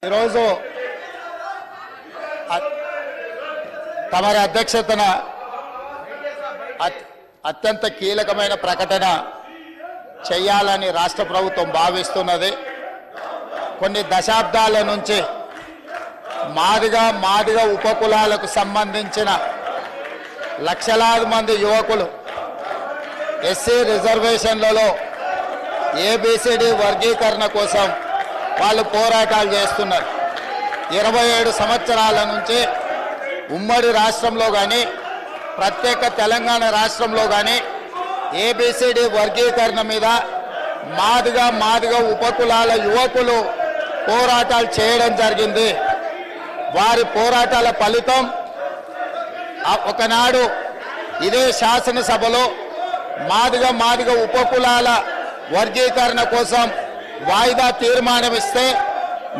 ఈరోజు తమరి అధ్యక్షతన అత్యంత కీలకమైన ప్రకటన చేయాలని రాష్ట్ర ప్రభుత్వం భావిస్తున్నది. కొన్ని దశాబ్దాల నుంచి మాదిగ ఉపకులాలకు సంబంధించిన లక్షలాది మంది యువకులు ఎస్సీ రిజర్వేషన్లలో ఏబిసిడి వర్గీకరణ కోసం వాళ్ళు పోరాటాలు చేస్తున్నారు. 27 సంవత్సరాల నుంచి ఉమ్మడి రాష్ట్రంలో కానీ ప్రత్యేక తెలంగాణ రాష్ట్రంలో కానీ ఏబిసిడి వర్గీకరణ మీద మాదిగ ఉపకులాల యువకులు పోరాటాలు చేయడం జరిగింది. వారి పోరాటాల ఫలితం ఒకనాడు ఇదే శాసనసభలో మాదిగ ఉపకులాల వర్గీకరణ కోసం వాయిదా తీర్మానం ఇస్తే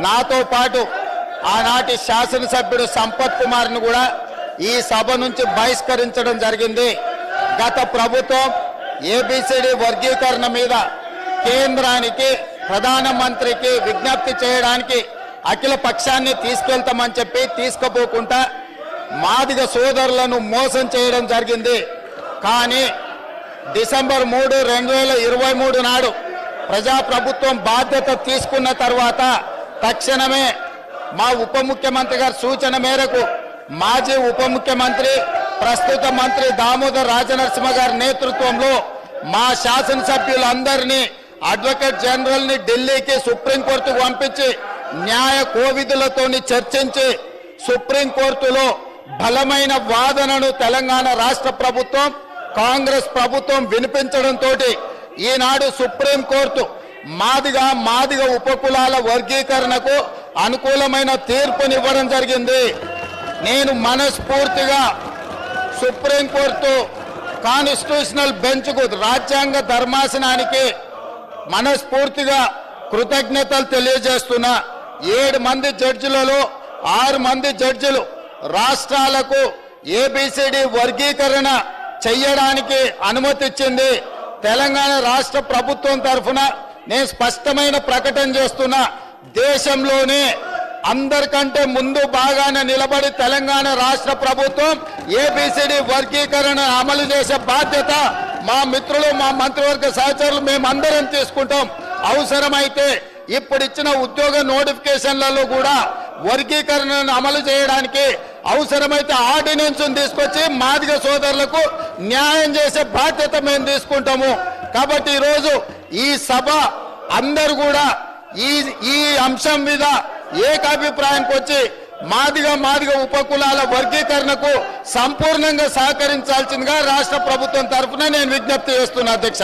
నాతో పాటు ఆనాటి శాసనసభ్యుడు సంపత్ కుమార్ను కూడా ఈ సభ నుంచి బహిష్కరించడం జరిగింది. గత ప్రభుత్వం ఏబిసిడి వర్గీకరణ మీద కేంద్రానికి ప్రధానమంత్రికి విజ్ఞప్తి చేయడానికి అఖిల పక్షాన్ని తీసుకెళ్తామని చెప్పి తీసుకుపోకుండా మాదిగ సోదరులను మోసం చేయడం జరిగింది. కానీ డిసెంబర్ 3, 2023 నాడు ప్రజాప్రభుత్వం బాధ్యత తీసుకున్న తర్వాత తక్షణమే మా ఉప ముఖ్యమంత్రి గారి సూచన మేరకు మాజీ ఉప ముఖ్యమంత్రి ప్రస్తుత మంత్రి దామోదర్ రాజనరసింహ గారి నేతృత్వంలో మా శాసనసభ్యులందరినీ అడ్వకేట్ జనరల్ ని ఢిల్లీకి సుప్రీంకోర్టుకు పంపించి న్యాయ కోవిధులతో చర్చించి సుప్రీంకోర్టులో బలమైన వాదనను తెలంగాణ రాష్ట్ర ప్రభుత్వం కాంగ్రెస్ ప్రభుత్వం వినిపించడంతో ఈనాడు సుప్రీంకోర్టు మాదిగ ఉపకులాల వర్గీకరణకు అనుకూలమైన తీర్పునివ్వడం జరిగింది. నేను మనస్ఫూర్తిగా సుప్రీంకోర్టు కాన్స్టిట్యూషనల్ బెంచ్కు రాజ్యాంగ ధర్మాసనానికి మనస్ఫూర్తిగా కృతజ్ఞతలు తెలియజేస్తున్నా. 7 మంది జడ్జిలలో 6 మంది జడ్జిలు రాష్ట్రాలకు ఏబిసిడి వర్గీకరణ చెయ్యడానికి అనుమతి ఇచ్చింది. తెలంగాణ రాష్ట్ర ప్రభుత్వం తరఫున నేను స్పష్టమైన ప్రకటన చేస్తున్నా. దేశంలోనే అందరికంటే ముందు బాగానే నిలబడి తెలంగాణ రాష్ట్ర ప్రభుత్వం ఏబిసిడి వర్గీకరణ అమలు చేసే బాధ్యత మా మిత్రులు మా మంత్రివర్గ సహచరులు మేమందరం తీసుకుంటాం. అవసరమైతే ఇప్పుడు ఇచ్చిన ఉద్యోగ నోటిఫికేషన్లలో కూడా వర్గీకరణను అమలు చేయడానికి అవసరమైతే ఆర్డినెన్స్ తీసుకొచ్చి మాదిగ సోదరులకు న్యాయం చేసే బాధ్యత మేము తీసుకుంటాము. కాబట్టి ఈరోజు ఈ సభ అందరూ కూడా ఈ అంశం మీద ఏకాభిప్రాయానికి వచ్చి మాదిగ ఉపకులాల వర్గీకరణకు సంపూర్ణంగా సహకరించాల్సిందిగా రాష్ట్ర ప్రభుత్వం తరఫున నేను విజ్ఞప్తి చేస్తున్నా అధ్యక్ష.